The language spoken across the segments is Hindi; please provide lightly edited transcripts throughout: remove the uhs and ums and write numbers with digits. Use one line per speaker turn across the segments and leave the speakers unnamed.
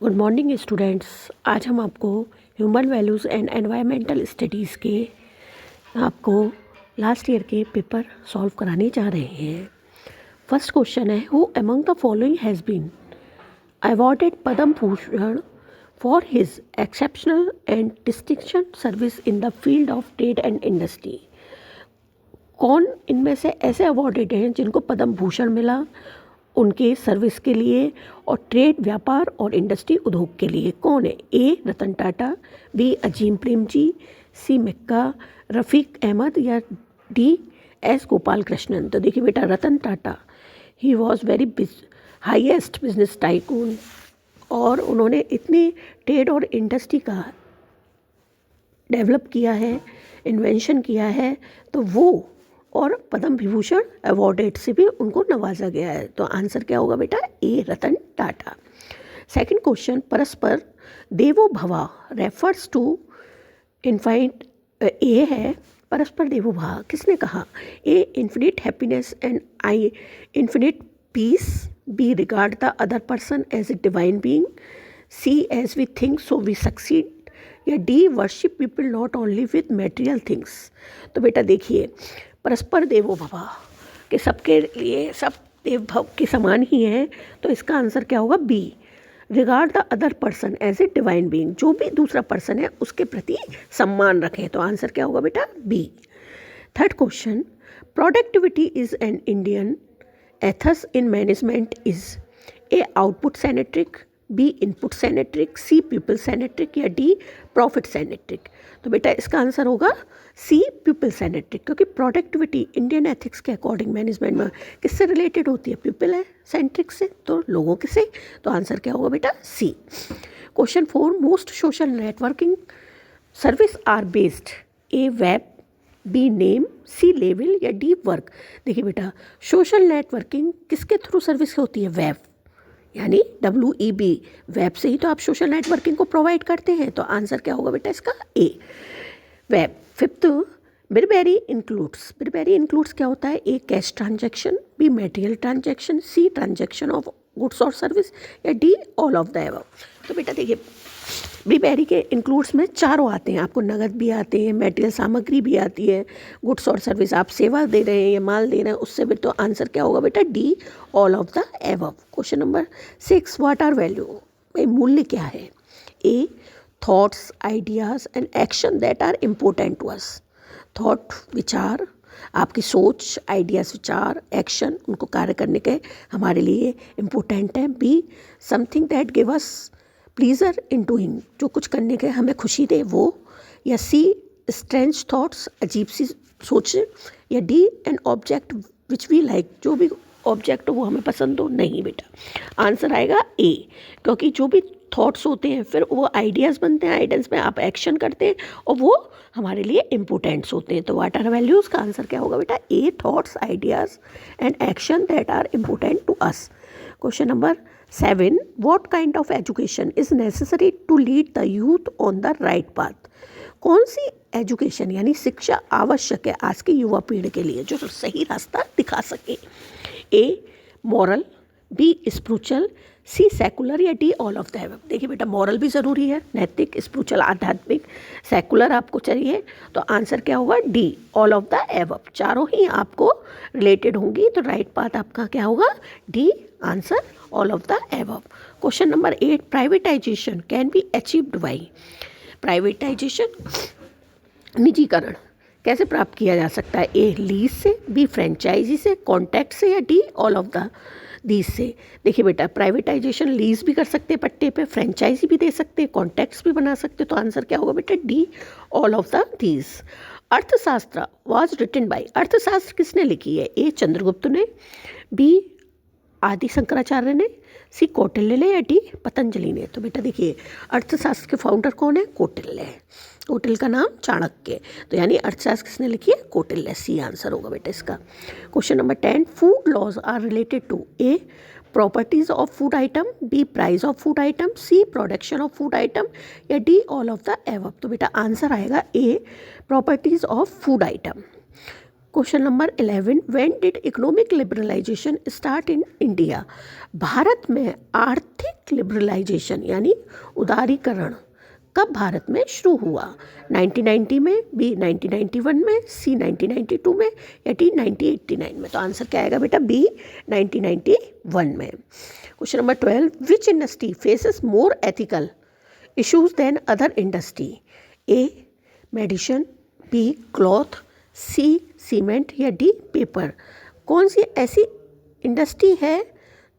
Good morning students. आज हम आपको human values and environmental studies के आपको लास्ट ईयर के पेपर सॉल्व कराने जा रहे हैं। फर्स्ट क्वेश्चन है, who among the following has been awarded Padma Bhushan for his exceptional and distinction service in the field of trade and industry. कौन इनमें से ऐसे अवॉर्डेड हैं जिनको पद्म भूषण मिला उनके सर्विस के लिए और ट्रेड व्यापार और इंडस्ट्री उद्योग के लिए? कौन है? A Ratan Tata, B Azim Premji, C मिक्का रफ़ीक अहमद या डी एस गोपाल कृष्णन। तो देखिए बेटा, रतन टाटा ही was very highest business tycoon और उन्होंने इतनी ट्रेड और इंडस्ट्री का डेवलप किया है, इन्वेंशन किया है, तो वो और पद्म विभूषण अवॉर्डेड से भी उनको नवाजा गया है। तो आंसर क्या होगा बेटा? ए रतन टाटा। सेकंड क्वेश्चन, परस्पर देवो भवा रेफर्स टू इनफाइट। ए है परस्पर देवो भवा, किसने कहा? A infinite happiness and I infinite peace, B regard the other person as a divine being, C as we think so we succeed, या D worship people not only with material things. तो बेटा देखिए, परस्पर देवो भवा कि सबके लिए सब देव भव के समान ही हैं, तो इसका आंसर क्या होगा? B regard the other person as a divine being, जो भी दूसरा पर्सन है उसके प्रति सम्मान रखें। तो आंसर क्या होगा बेटा? B. Third question, productivity is an Indian ethos in management is A output centric, B input centric, C people centric या डी प्रॉफिट सेनेट्रिक। तो बेटा इसका आंसर होगा सी पीपल सेनेट्रिक, क्योंकि प्रोडक्टिविटी इंडियन एथिक्स के अकॉर्डिंग मैनेजमेंट में किससे रिलेटेड होती है? पीपल है सेंट्रिक से, तो लोगों के से। तो आंसर क्या होगा बेटा? C. Question 4, most social networking service are based, A web, B name, C level या डी वर्क। देखिए बेटा, सोशल नेटवर्किंग किसके थ्रू सर्विस होती है? वेब, यानी WEB, वेब से ही तो आप सोशल नेटवर्किंग को प्रोवाइड करते हैं। तो आंसर क्या होगा बेटा इसका? A web. Fifth, bribery includes क्या होता है? A cash transaction, B material transaction, C transaction of goods और सर्विस या D all of the above. तो बेटा देखिए, बिरबेरी के इंक्लूड्स में चारों आते हैं, आपको नगद भी आते हैं, मटेरियल सामग्री भी आती है, गुड्स और सर्विस आप सेवा दे रहे हैं या माल दे रहे हैं उससे भी। तो आंसर क्या होगा बेटा? D all of the above. Question number 6, what are value, भाई मूल्य क्या है? A thoughts, ideas and action that are important to us. Thought विचार, आपकी सोच, आइडियाज़ विचार, एक्शन उनको कार्य करने के हमारे लिए इम्पोर्टेंट हैं। Be something that give us pleaser in doing, जो कुछ करने के हमें खुशी दे वो, या सी स्ट्रेंज थॉट्स, अजीब सी सोचें, या D an object which we like, जो भी ऑब्जेक्ट हो वो हमें पसंद हो। नहीं बेटा, आंसर आएगा ए, क्योंकि जो भी थॉट्स होते हैं फिर वो आइडियाज़ बनते हैं, आइडियाज़ में आप एक्शन करते हैं और वो हमारे लिए इम्पोर्टेंट्स होते हैं। तो व्हाट आर वैल्यूज़ का आंसर क्या होगा बेटा? A thoughts, ideas and action that are important to us. Question number 7, what kind of education is necessary to lead the youth on the right path. कौन सी एजुकेशन यानी शिक्षा आवश्यक है आज की युवा पीढ़ी के लिए जो सही रास्ता दिखा सके? A moral, B spiritual, C secular या D all of the above. देखिए बेटा, मॉरल भी ज़रूरी है, नैतिक, स्पिरिचुअल आध्यात्मिक, सेकुलर आपको चाहिए। तो आंसर क्या होगा? D all of the above. चारों ही आपको रिलेटेड होंगी, तो राइट पाथ आपका क्या होगा? D, answer all of the above. Question number 8, privatisation can be achieved by. Privatisation, निजीकरण कैसे प्राप्त किया जा सकता है? ए लीज से, बी फ्रेंचाइजी से, कॉन्ट्रैक्ट से या D all of the these से। देखिए बेटा, प्राइवेटाइजेशन लीज भी कर सकते हैं पट्टे पे, फ्रेंचाइजी भी दे सकते हैं, कॉन्ट्रैक्ट्स भी बना सकते हैं। तो आंसर क्या होगा बेटा? D all of the these. अर्थशास्त्र वाज रिटन बाय, अर्थशास्त्र किसने लिखी है? ए चंद्रगुप्त ने, बी आदि शंकराचार्य ने, सी कौटिल्य ने या डी पतंजलि ने। तो बेटा देखिए, अर्थशास्त्र के फाउंडर कौन है? कौटिल्य है। कौटिल्य का नाम चाणक्य, तो यानी अर्थशास्त्र किसने लिखी है? कौटिल्य। सी आंसर होगा बेटा इसका। Question number 10, food laws are related to A properties of food item, B price of food item, C production of food item या D all of the above. तो बेटा आंसर आएगा A properties of food item. Question number 11, when did economic liberalisation start in India? Bharat में आर्थिक लिबरलाइजेशन यानी उदारीकरण कब भारत में शुरू हुआ? 1990 में, बी 1991 में, सी 1992 में या डी 1989 में? तो आंसर क्या आएगा बेटा? बी 1991 में। Question number 12, which industry faces more ethical issues than other industry? A medicine, B cloth, C cement या डी पेपर? कौन सी ऐसी इंडस्ट्री है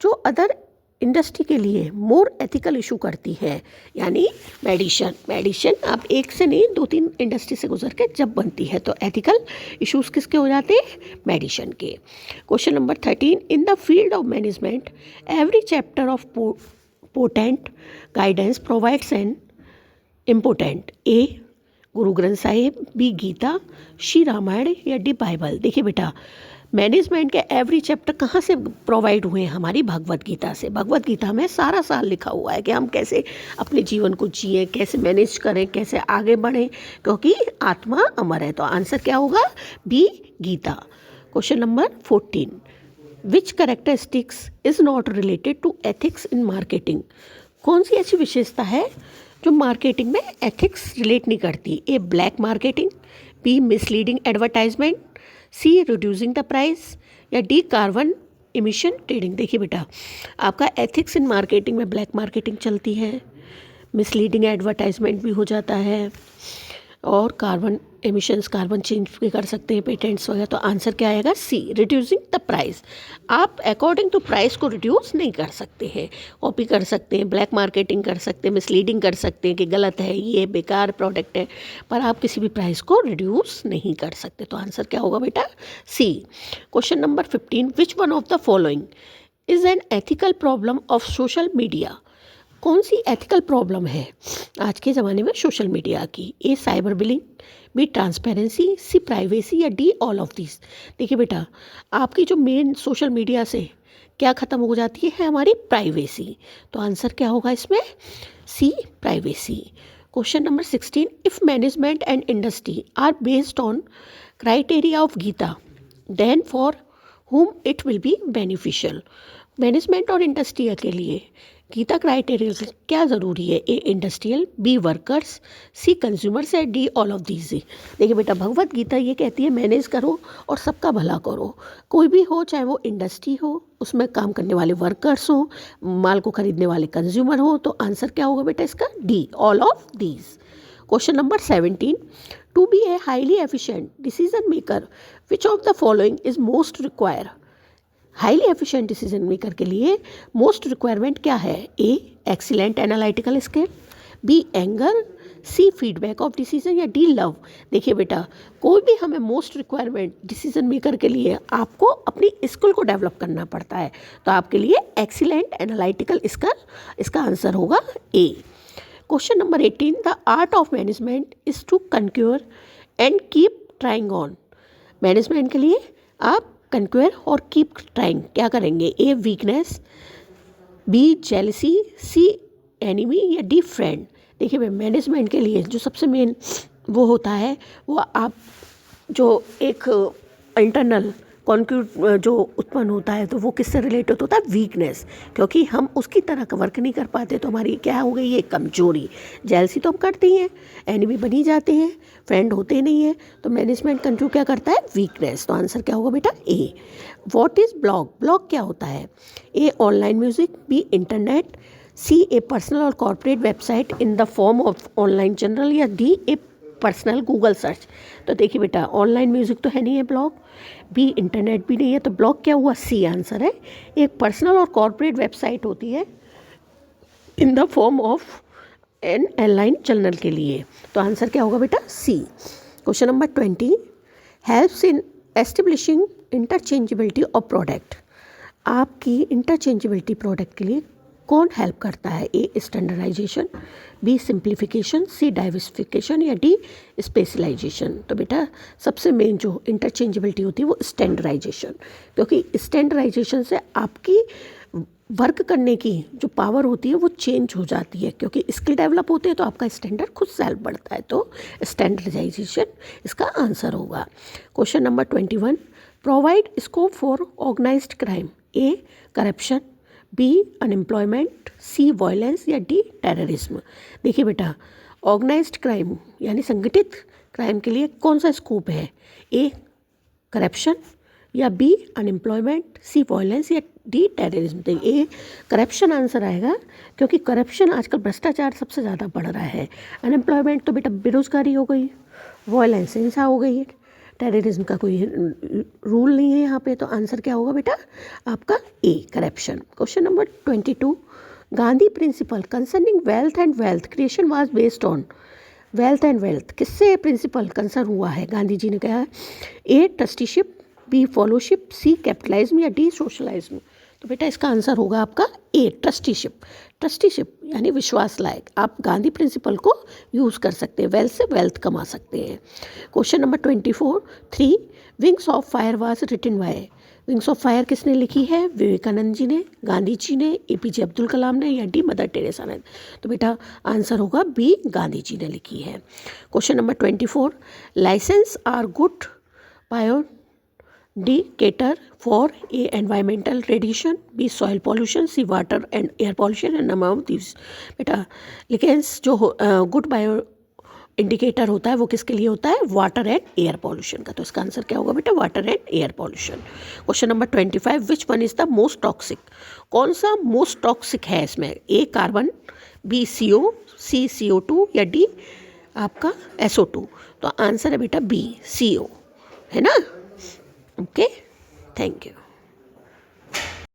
जो अदर इंडस्ट्री के लिए मोर एथिकल इशू करती है? यानी मेडिसिन आप एक से नहीं 2-3 इंडस्ट्री से गुजर के जब बनती है तो एथिकल इश्यूज किसके हो जाते हैं? मेडिसिन के। Question number 13, in the field of management every chapter of potent guidance provides an important? A Guru Granth Sahib, B Gita, C Ramayana या डी बाइबल? देखिए बेटा, मैनेजमेंट के एवरी चैप्टर कहाँ से प्रोवाइड हुए हैं? हमारी भगवत गीता से। भगवत गीता में सारा साल लिखा हुआ है कि हम कैसे अपने जीवन को जिए, कैसे मैनेज करें, कैसे आगे बढ़ें, क्योंकि आत्मा अमर है। तो आंसर क्या होगा? B Gita. Question number 14, which characteristics is not related to ethics in marketing? कौन सी ऐसी विशेषता है जो मार्केटिंग में एथिक्स रिलेट नहीं करती? A black marketing, B misleading advertisement, C reducing the price या डी कार्बन इमिशन ट्रेडिंग? देखिए बेटा, आपका एथिक्स इन मार्केटिंग में ब्लैक मार्केटिंग चलती है, मिसलीडिंग एडवर्टाइजमेंट भी हो जाता है और कार्बन एमिशंस, कार्बन चेंज भी कर सकते हैं, पेटेंट्स वगैरह। तो आंसर क्या आएगा? सी रिड्यूसिंग द प्राइस। आप अकॉर्डिंग टू प्राइस को रिड्यूस नहीं कर सकते हैं, कॉपी कर सकते हैं, ब्लैक मार्केटिंग कर सकते हैं, मिसलीडिंग कर सकते हैं कि गलत है, ये बेकार प्रोडक्ट है, पर आप किसी भी प्राइस को रिड्यूस नहीं कर सकते। तो आंसर क्या होगा बेटा? C. Question number 15, which one of the following is an ethical problem of social media? कौन सी एथिकल प्रॉब्लम है आज के ज़माने में सोशल मीडिया की? A cyber billing, B transparency, C privacy या डी ऑल ऑफ दिस? देखिए बेटा, आपकी जो मेन सोशल मीडिया से क्या ख़त्म हो जाती है? हमारी प्राइवेसी। तो आंसर क्या होगा इसमें? C privacy. Question number 16, if management and industry are based on criteria of Gita then for whom it will be beneficial? Management और इंडस्ट्री के लिए गीता क्राइटेरिया क्या ज़रूरी है? A industrial, B workers, C consumers है, डी ऑल ऑफ दीज? देखिए बेटा, भगवत गीता ये कहती है मैनेज करो और सबका भला करो, कोई भी हो, चाहे वो इंडस्ट्री हो, उसमें काम करने वाले वर्कर्स हो, माल को खरीदने वाले कंज्यूमर हो। तो आंसर क्या होगा बेटा इसका? D all of these. Question number 17, to be a highly efficient decision maker which of the following is most require? Highly efficient decision maker के लिए मोस्ट रिक्वायरमेंट क्या है? A excellent analytical skill, B anger, C feedback of decision या डी लव? देखिए बेटा, कोई भी हमें मोस्ट रिक्वायरमेंट डिसीजन मेकर के लिए आपको अपनी स्किल को डेवलप करना पड़ता है। तो आपके लिए एक्सीलेंट एनालिटिकल स्किल, इसका आंसर होगा A. Question number 18, the art of management is to conquer and keep trying on? Management के लिए आप कंक्वेयर और कीप ट्राइंग क्या करेंगे? A weakness, B jealousy, C enemy या डी फ्रेंड? देखिए भाई, मैनेजमेंट के लिए जो सबसे मेन वो होता है, वो आप जो एक इंटरनल कॉन्फ्लिक्ट जो उत्पन्न होता है, तो वो किससे रिलेटेड होता है? वीकनेस, क्योंकि हम उसकी तरह का वर्क नहीं कर पाते तो हमारी क्या हो गई? ये कमजोरी। जेलसी तो हम करते ही हैं, एनिमी बनी जाते हैं, फ्रेंड होते नहीं हैं। तो मैनेजमेंट कंट्रोल क्या करता है? वीकनेस। तो आंसर क्या होगा बेटा? A. What is blog? Blog क्या होता है? A online music, B internet, C a personal और corporate website in the form of online journal या D a personal Google search? तो देखिए बेटा, ऑनलाइन म्यूजिक तो है नहीं है ब्लॉग, बी इंटरनेट भी नहीं है, तो ब्लॉग क्या हुआ? सी आंसर है। एक पर्सनल और कॉर्पोरेट वेबसाइट होती है in the form of an online journal के लिए। तो आंसर क्या होगा बेटा? C. Question number 20, helps in establishing interchangeability of product? आपकी इंटरचेंजेबिलिटी प्रोडक्ट के लिए कौन हेल्प करता है? A standardisation, B simplification, C diversification या डी स्पेशलाइजेशन? तो बेटा, सबसे मेन जो इंटरचेंजेबिलिटी होती है वो स्टैंडर्डाइजेशन, क्योंकि स्टैंडर्डाइजेशन से आपकी वर्क करने की जो पावर होती है वो चेंज हो जाती है, क्योंकि स्किल डेवलप होते हैं तो आपका स्टैंडर्ड खुद सेल्फ बढ़ता है, तो स्टैंडर्डाइजेशन इसका आंसर होगा। Question number 21, provide scope for organised crime. A corruption, B unemployment, C violence या डी टेररिज्म। देखिए बेटा, ऑर्गेनाइज्ड क्राइम यानी संगठित क्राइम के लिए कौन सा स्कोप है? ए करप्शन या बी अनएम्प्लॉयमेंट, सी वायलेंस या डी टेररिज्म। तो ए करप्शन आंसर आएगा, क्योंकि करप्शन आजकल भ्रष्टाचार सबसे ज़्यादा बढ़ रहा है। अनएम्प्लॉयमेंट तो बेटा बेरोजगारी हो गई, वायलेंस हिंसा हो गई, टेररिज्म का कोई रूल नहीं है यहाँ पे, तो आंसर क्या होगा बेटा आपका A corruption. Question number 22, Gandhi principle concerning wealth and wealth creation was based on. Wealth and wealth किससे प्रिंसिपल कंसर्न हुआ है? गांधी जी ने कहा है A trusteeship, B fellowship, C capitalism या डी सोशलाइज्म। तो बेटा इसका आंसर होगा आपका ए ट्रस्टीशिप। ट्रस्टीशिप यानी विश्वास लायक, आप गांधी प्रिंसिपल को यूज़ कर सकते हैं, वेल्थ से वेल्थ कमा सकते हैं। Question number 24, 3 Wings of Fire was written by. Wings of Fire किसने लिखी है? विवेकानंद जी ने, गांधी जी ने, एपीजे अब्दुल कलाम ने या डी मदर टेरेसा ने। तो बेटा आंसर होगा बी गांधी जी ने लिखी है। Question number 24, license are good bioindicator for A environmental radiation, B soil pollution, C water and air pollution and number of this. बेटा लिकेंस जो गुड बायो इंडिकेटर होता है वो किसके लिए होता है? वाटर एंड एयर पॉल्यूशन का। तो इसका आंसर क्या होगा बेटा? Water and air pollution. Question number 25, which one is the most toxic. कौन सा मोस्ट टॉक्सिक है इसमें? ए कार्बन, बी CO, सी CO2 या डी आपका SO2। तो आंसर है बेटा बी CO, है ना? Okay, thank you.